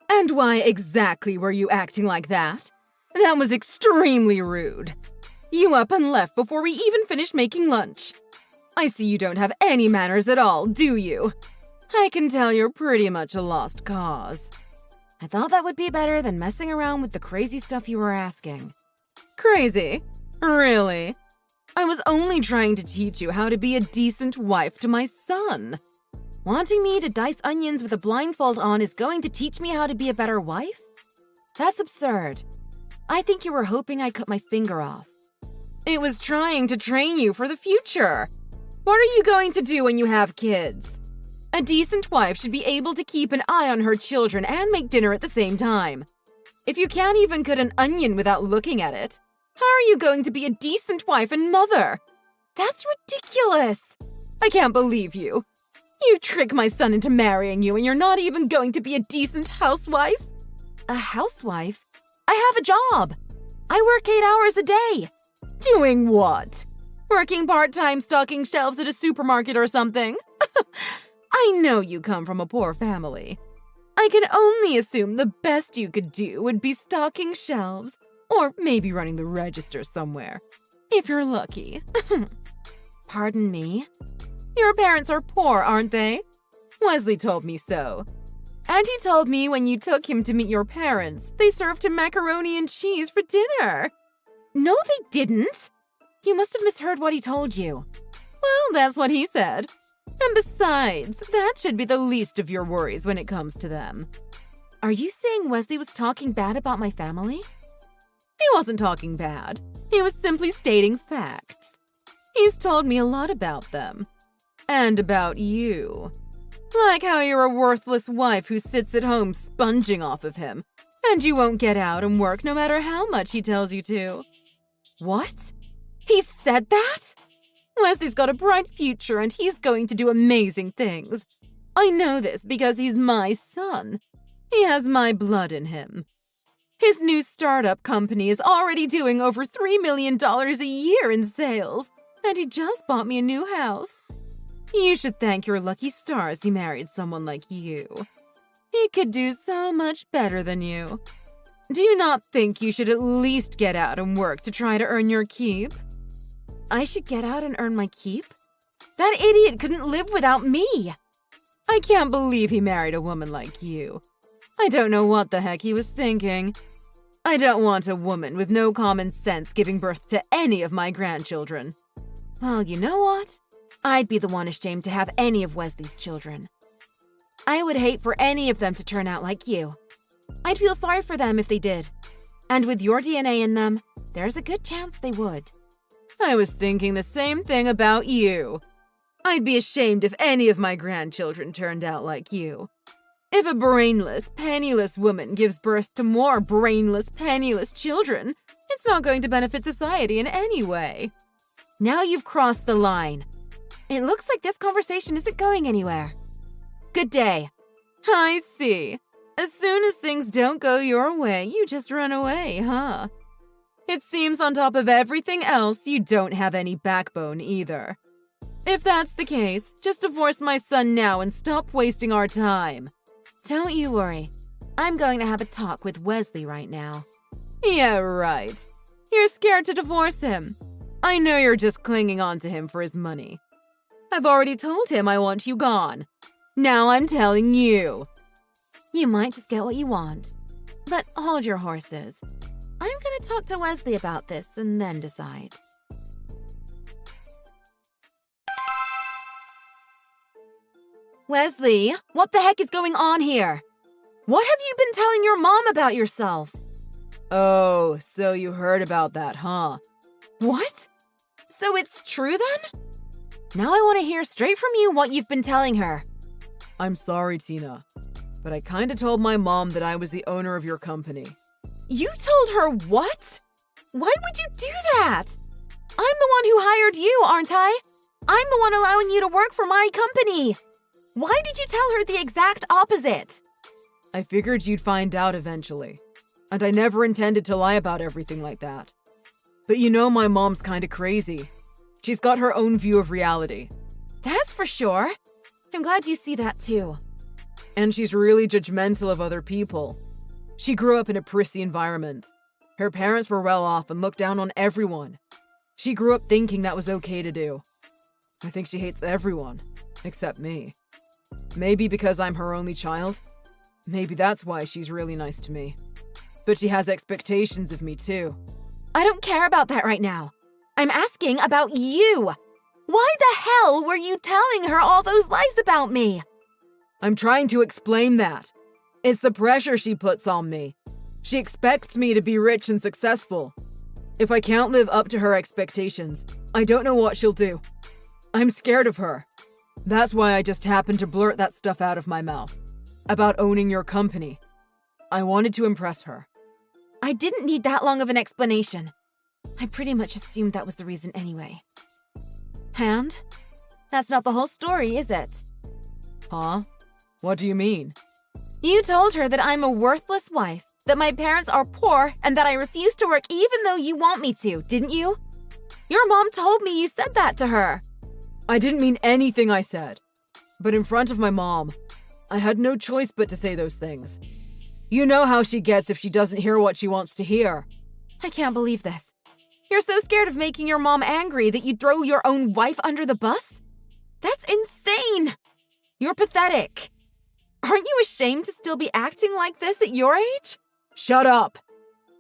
And why exactly were you acting like that? That was extremely rude. You up and left before we even finished making lunch. I see you don't have any manners at all, do you? I can tell you're pretty much a lost cause. I thought that would be better than messing around with the crazy stuff you were asking. Crazy? Really? I was only trying to teach you how to be a decent wife to my son. Wanting me to dice onions with a blindfold on is going to teach me how to be a better wife? That's absurd. I think you were hoping I cut my finger off. It was trying to train you for the future. What are you going to do when you have kids? A decent wife should be able to keep an eye on her children and make dinner at the same time. If you can't even cut an onion without looking at it, how are you going to be a decent wife and mother? That's ridiculous. I can't believe you. You trick my son into marrying you and you're not even going to be a decent housewife? A housewife? I have a job. I work 8 hours a day. Doing what? Working part-time stocking shelves at a supermarket or something? I know you come from a poor family. I can only assume the best you could do would be stocking shelves or maybe running the register somewhere, if you're lucky. Pardon me? Your parents are poor, aren't they? Wesley told me so. And he told me when you took him to meet your parents, they served him macaroni and cheese for dinner. No, they didn't. You must have misheard what he told you. Well, that's what he said. And besides, that should be the least of your worries when it comes to them. Are you saying Wesley was talking bad about my family? He wasn't talking bad. He was simply stating facts. He's told me a lot about them. And about you. Like how you're a worthless wife who sits at home sponging off of him, and you won't get out and work no matter how much he tells you to. What? He said that? Wesley's got a bright future and he's going to do amazing things. I know this because he's my son. He has my blood in him. His new startup company is already doing over $3 million a year in sales, and he just bought me a new house. You should thank your lucky stars he married someone like you. He could do so much better than you. Do you not think you should at least get out and work to try to earn your keep? I should get out and earn my keep? That idiot couldn't live without me. I can't believe he married a woman like you. I don't know what the heck he was thinking. I don't want a woman with no common sense giving birth to any of my grandchildren. Well, you know what? I'd be the one ashamed to have any of Wesley's children. I would hate for any of them to turn out like you. I'd feel sorry for them if they did. And with your DNA in them, there's a good chance they would. I was thinking the same thing about you. I'd be ashamed if any of my grandchildren turned out like you. If a brainless, penniless woman gives birth to more brainless, penniless children, it's not going to benefit society in any way. Now you've crossed the line. It looks like this conversation isn't going anywhere. Good day. I see. As soon as things don't go your way, you just run away, huh? It seems on top of everything else, you don't have any backbone either. If that's the case, just divorce my son now and stop wasting our time. Don't you worry. I'm going to have a talk with Wesley right now. Yeah, right. You're scared to divorce him. I know you're just clinging on to him for his money. I've already told him I want you gone. Now I'm telling you. You might just get what you want. But hold your horses. I'm going to talk to Wesley about this and then decide. Wesley, what the heck is going on here? What have you been telling your mom about yourself? Oh, so you heard about that, huh? What? So it's true then? Now I want to hear straight from you what you've been telling her. I'm sorry, Tina, but I kinda told my mom that I was the owner of your company. You told her what? Why would you do that? I'm the one who hired you, aren't I? I'm the one allowing you to work for my company. Why did you tell her the exact opposite? I figured you'd find out eventually, and I never intended to lie about everything like that. But you know my mom's kinda crazy. She's got her own view of reality. That's for sure. I'm glad you see that too. And she's really judgmental of other people. She grew up in a prissy environment. Her parents were well off and looked down on everyone. She grew up thinking that was okay to do. I think she hates everyone, except me. Maybe because I'm her only child. Maybe that's why she's really nice to me. But she has expectations of me too. I don't care about that right now. I'm asking about you. Why the hell were you telling her all those lies about me? I'm trying to explain that. It's the pressure she puts on me. She expects me to be rich and successful. If I can't live up to her expectations, I don't know what she'll do. I'm scared of her. That's why I just happened to blurt that stuff out of my mouth. About owning your company. I wanted to impress her. I didn't need that long of an explanation. I pretty much assumed that was the reason anyway. And? That's not the whole story, is it? Huh? What do you mean? You told her that I'm a worthless wife, that my parents are poor, and that I refuse to work even though you want me to, didn't you? Your mom told me you said that to her. I didn't mean anything I said. But in front of my mom, I had no choice but to say those things. You know how she gets if she doesn't hear what she wants to hear. I can't believe this. You're so scared of making your mom angry that you'd throw your own wife under the bus? That's insane! You're pathetic. Aren't you ashamed to still be acting like this at your age? Shut up!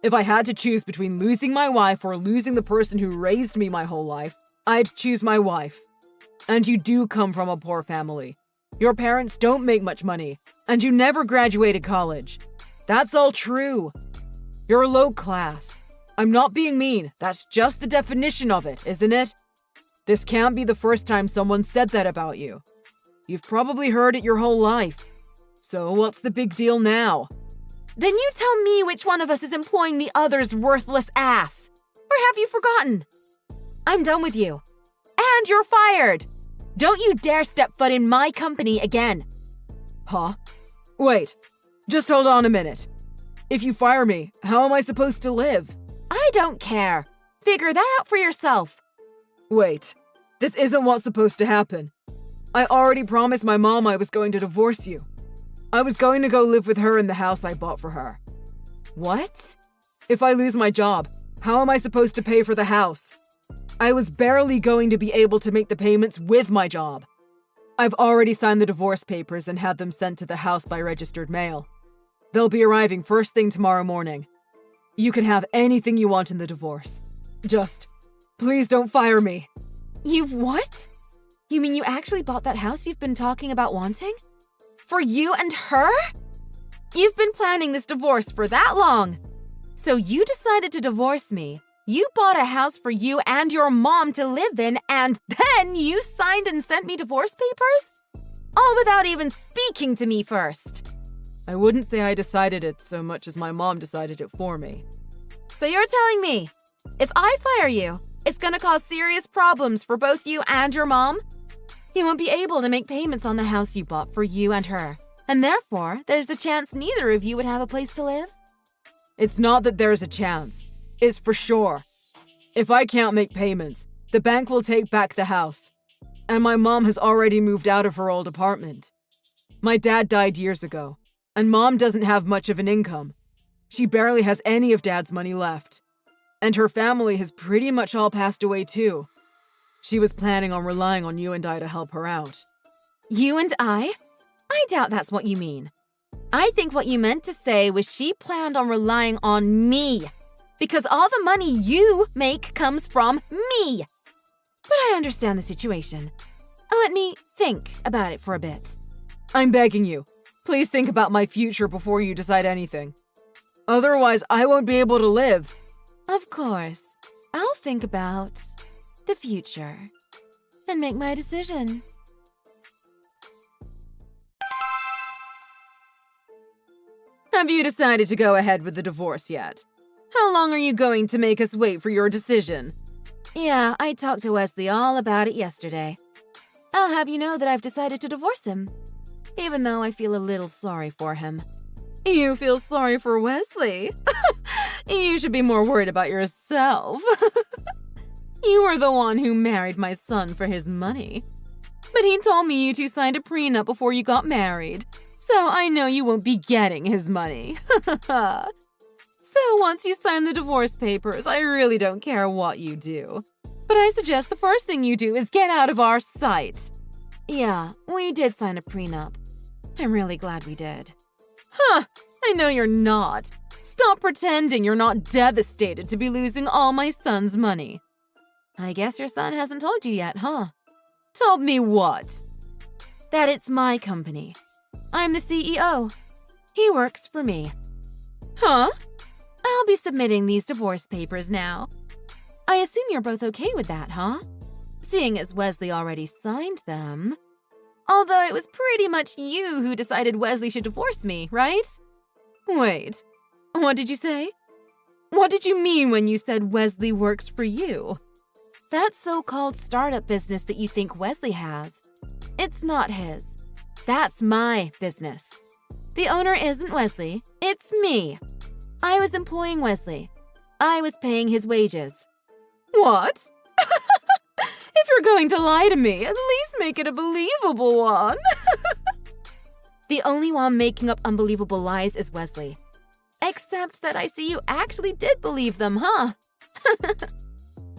If I had to choose between losing my wife or losing the person who raised me my whole life, I'd choose my wife. And you do come from a poor family. Your parents don't make much money, and you never graduated college. That's all true. You're low class. I'm not being mean. That's just the definition of it, isn't it? This can't be the first time someone said that about you. You've probably heard it your whole life. So what's the big deal now? Then you tell me which one of us is employing the other's worthless ass. Or have you forgotten? I'm done with you. And you're fired. Don't you dare step foot in my company again. Huh? Wait, just hold on a minute. If you fire me, how am I supposed to live? I don't care. Figure that out for yourself. Wait, this isn't what's supposed to happen. I already promised my mom I was going to divorce you. I was going to go live with her in the house I bought for her. What? If I lose my job, how am I supposed to pay for the house? I was barely going to be able to make the payments with my job. I've already signed the divorce papers and had them sent to the house by registered mail. They'll be arriving first thing tomorrow morning. You can have anything you want in the divorce. Just, please don't fire me. You've what? You mean you actually bought that house you've been talking about wanting? For you and her? You've been planning this divorce for that long. So you decided to divorce me. You bought a house for you and your mom to live in, and then you signed and sent me divorce papers? All without even speaking to me first. I wouldn't say I decided it so much as my mom decided it for me. So you're telling me, if I fire you, it's gonna cause serious problems for both you and your mom? You won't be able to make payments on the house you bought for you and her, and therefore, there's the chance neither of you would have a place to live? It's not that there's a chance. It's for sure. If I can't make payments, the bank will take back the house. And my mom has already moved out of her old apartment. My dad died years ago, and Mom doesn't have much of an income. She barely has any of Dad's money left. And her family has pretty much all passed away too. She was planning on relying on you and I to help her out. You and I? I doubt that's what you mean. I think what you meant to say was she planned on relying on me. Because all the money you make comes from me. But I understand the situation. Let me think about it for a bit. I'm begging you. Please think about my future before you decide anything. Otherwise, I won't be able to live. Of course. I'll think about the future and make my decision. Have you decided to go ahead with the divorce yet? How long are you going to make us wait for your decision? Yeah, I talked to Wesley all about it yesterday. I'll have you know that I've decided to divorce him, even though I feel a little sorry for him. You feel sorry for Wesley? You should be more worried about yourself. You were the one who married my son for his money. But he told me you two signed a prenup before you got married. So I know you won't be getting his money. So once you sign the divorce papers, I really don't care what you do. But I suggest the first thing you do is get out of our sight. Yeah, we did sign a prenup. I'm really glad we did. Huh, I know you're not. Stop pretending you're not devastated to be losing all my son's money. I guess your son hasn't told you yet, huh? Told me what? That it's my company. I'm the CEO. He works for me. Huh? I'll be submitting these divorce papers now. I assume you're both okay with that, huh? Seeing as Wesley already signed them. Although it was pretty much you who decided Wesley should divorce me, right? Wait, what did you say? What did you mean when you said Wesley works for you? That so-called startup business that you think Wesley has. It's not his. That's my business. The owner isn't Wesley, it's me. I was employing Wesley. I was paying his wages. What? If you're going to lie to me, at least make it a believable one. The only one making up unbelievable lies is Wesley. Except that I see you actually did believe them, huh?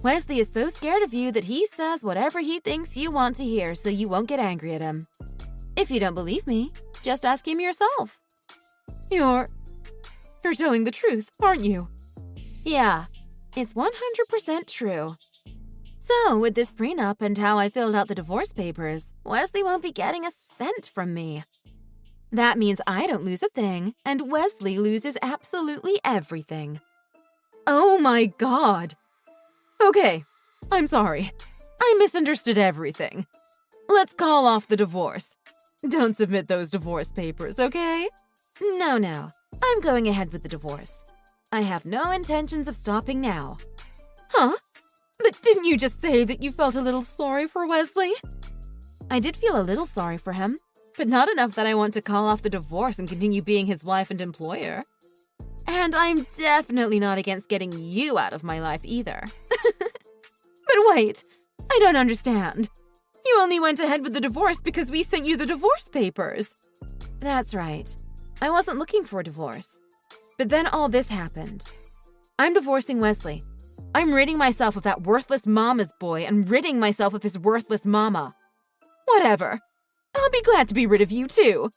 Wesley is so scared of you that he says whatever he thinks you want to hear so you won't get angry at him. If you don't believe me, just ask him yourself. You're telling the truth, aren't you? Yeah, it's 100% true. So, with this prenup and how I filled out the divorce papers, Wesley won't be getting a cent from me. That means I don't lose a thing, and Wesley loses absolutely everything. Oh my God. Okay, I'm sorry. I misunderstood everything. Let's call off the divorce. Don't submit those divorce papers, okay? No. I'm going ahead with the divorce. I have no intentions of stopping now. Huh? But didn't you just say that you felt a little sorry for Wesley? I did feel a little sorry for him, but not enough that I want to call off the divorce and continue being his wife and employer. And I'm definitely not against getting you out of my life either. But wait, I don't understand. You only went ahead with the divorce because we sent you the divorce papers. That's right. I wasn't looking for a divorce. But then all this happened. I'm divorcing Wesley. I'm ridding myself of that worthless mama's boy and ridding myself of his worthless mama. Whatever. I'll be glad to be rid of you too.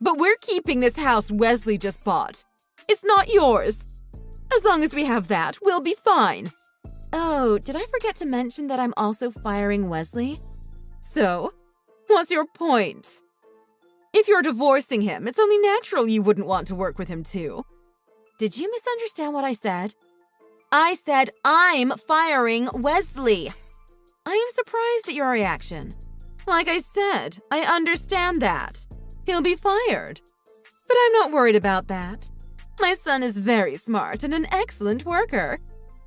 But we're keeping this house Wesley just bought. It's not yours. As long as we have that, we'll be fine. Oh, did I forget to mention that I'm also firing Wesley? So, what's your point? If you're divorcing him, it's only natural you wouldn't want to work with him too. Did you misunderstand what I said? I said I'm firing Wesley. I am surprised at your reaction. Like I said, I understand that. He'll be fired. But I'm not worried about that. My son is very smart and an excellent worker.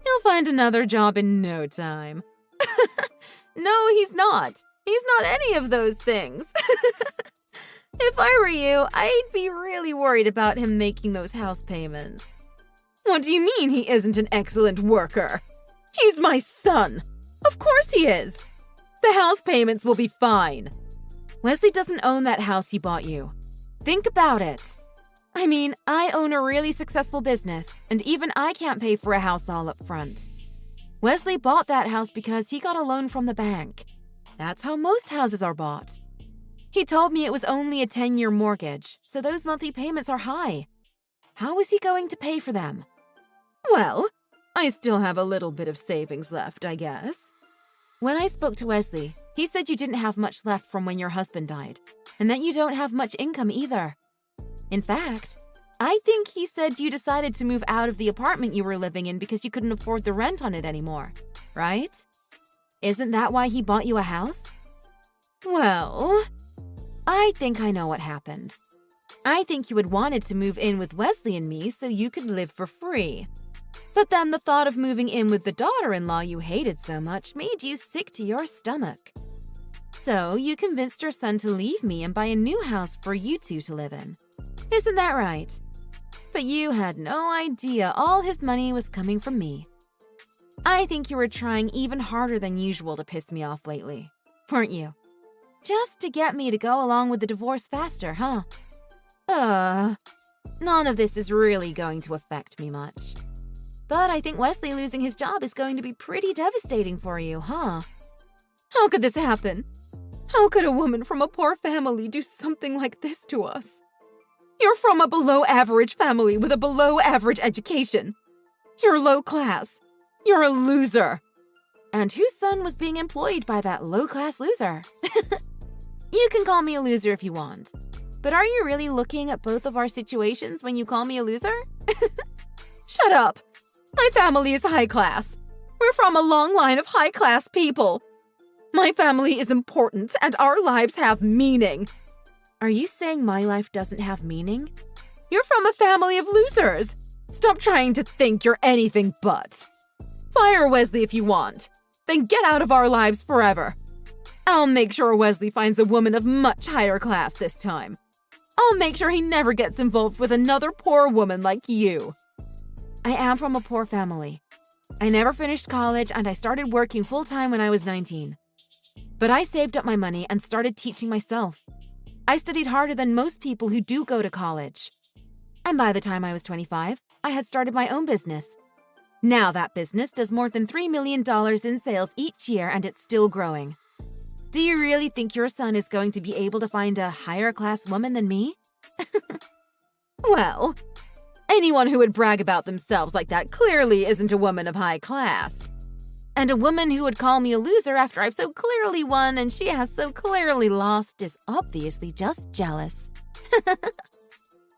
He'll find another job in no time. No, he's not. He's not any of those things. If I were you, I'd be really worried about him making those house payments. What do you mean he isn't an excellent worker? He's my son. Of course he is. The house payments will be fine. Wesley doesn't own that house he bought you. Think about it. I mean, I own a really successful business, and even I can't pay for a house all up front. Wesley bought that house because he got a loan from the bank. That's how most houses are bought. He told me it was only a 10-year mortgage, so those monthly payments are high. How is he going to pay for them? Well, I still have a little bit of savings left, I guess. When I spoke to Wesley, he said you didn't have much left from when your husband died, and that you don't have much income either. In fact, I think he said you decided to move out of the apartment you were living in because you couldn't afford the rent on it anymore, right? Isn't that why he bought you a house? Well, I think I know what happened. I think you had wanted to move in with Wesley and me so you could live for free. But then the thought of moving in with the daughter-in-law you hated so much made you sick to your stomach. So you convinced your son to leave me and buy a new house for you two to live in. Isn't that right? But you had no idea all his money was coming from me. I think you were trying even harder than usual to piss me off lately, weren't you? Just to get me to go along with the divorce faster, huh? None of this is really going to affect me much. But I think Wesley losing his job is going to be pretty devastating for you, huh? How could this happen? How could a woman from a poor family do something like this to us? You're from a below-average family with a below-average education. You're low class. You're a loser. And whose son was being employed by that low-class loser? You can call me a loser if you want. But are you really looking at both of our situations when you call me a loser? Shut up. My family is high class. We're from a long line of high-class people. My family is important, and our lives have meaning. Are you saying my life doesn't have meaning? You're from a family of losers. Stop trying to think you're anything but. Fire Wesley if you want. Then get out of our lives forever. I'll make sure Wesley finds a woman of much higher class this time. I'll make sure he never gets involved with another poor woman like you. I am from a poor family. I never finished college, and I started working full-time when I was 19. But I saved up my money and started teaching myself. I studied harder than most people who do go to college. And by the time I was 25, I had started my own business. Now that business does more than $3 million in sales each year, and it's still growing. Do you really think your son is going to be able to find a higher class woman than me? Well, anyone who would brag about themselves like that clearly isn't a woman of high class. And a woman who would call me a loser after I've so clearly won and she has so clearly lost is obviously just jealous.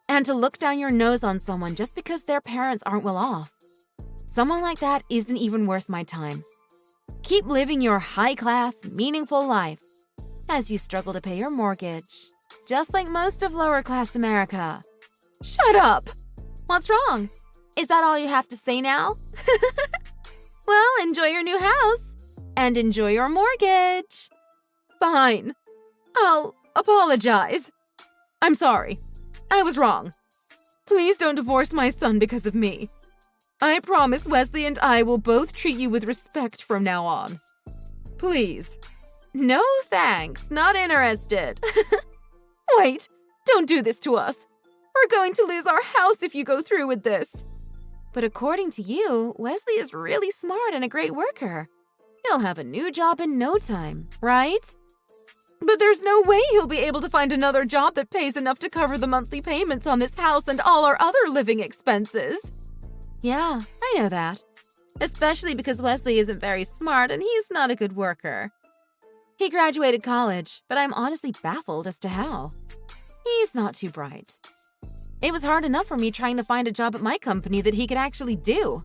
And to look down your nose on someone just because their parents aren't well off. Someone like that isn't even worth my time. Keep living your high-class, meaningful life as you struggle to pay your mortgage, just like most of lower-class America. Shut up! What's wrong? Is that all you have to say now? Well, enjoy your new house and enjoy your mortgage. Fine. I'll apologize. I'm sorry. I was wrong. Please don't divorce my son because of me. I promise Wesley and I will both treat you with respect from now on. Please. No thanks, not interested. Wait, don't do this to us. We're going to lose our house if you go through with this. But according to you, Wesley is really smart and a great worker. He'll have a new job in no time, right? But there's no way he'll be able to find another job that pays enough to cover the monthly payments on this house and all our other living expenses. Yeah, I know that. Especially because Wesley isn't very smart and he's not a good worker. He graduated college, but I'm honestly baffled as to how. He's not too bright. It was hard enough for me trying to find a job at my company that he could actually do.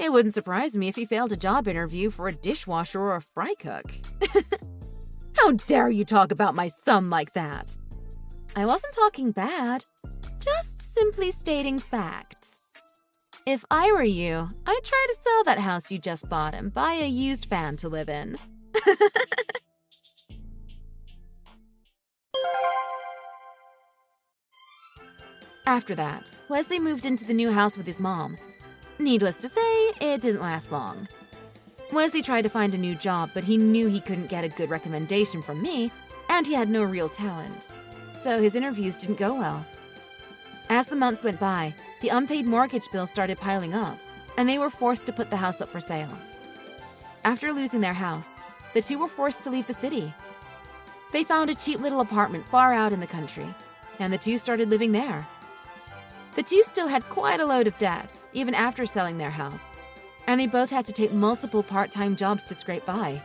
It wouldn't surprise me if he failed a job interview for a dishwasher or a fry cook. How dare you talk about my son like that? I wasn't talking bad, just simply stating facts. If I were you, I'd try to sell that house you just bought and buy a used van to live in. After that, Wesley moved into the new house with his mom. Needless to say, it didn't last long. Wesley tried to find a new job, but he knew he couldn't get a good recommendation from me, and he had no real talent. So his interviews didn't go well. As the months went by, the unpaid mortgage bill started piling up, and they were forced to put the house up for sale. After losing their house, the two were forced to leave the city. They found a cheap little apartment far out in the country, and the two started living there. The two still had quite a load of debt, even after selling their house, and they both had to take multiple part-time jobs to scrape by.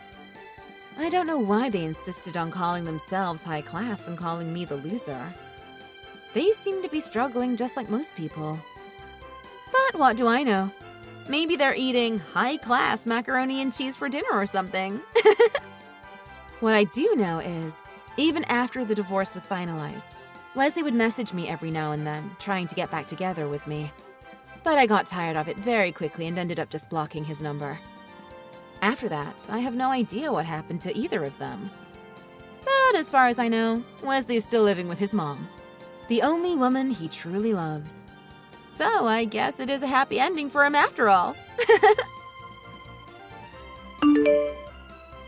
I don't know why they insisted on calling themselves high class and calling me the loser. They seem to be struggling just like most people. But what do I know? Maybe they're eating high-class macaroni and cheese for dinner or something. What I do know is, even after the divorce was finalized, Wesley would message me every now and then, trying to get back together with me. But I got tired of it very quickly and ended up just blocking his number. After that, I have no idea what happened to either of them. But as far as I know, Wesley is still living with his mom, the only woman he truly loves. So I guess it is a happy ending for him after all.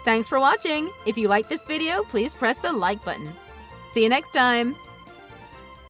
Thanks for watching. If you liked this video, please press the like button. See you next time.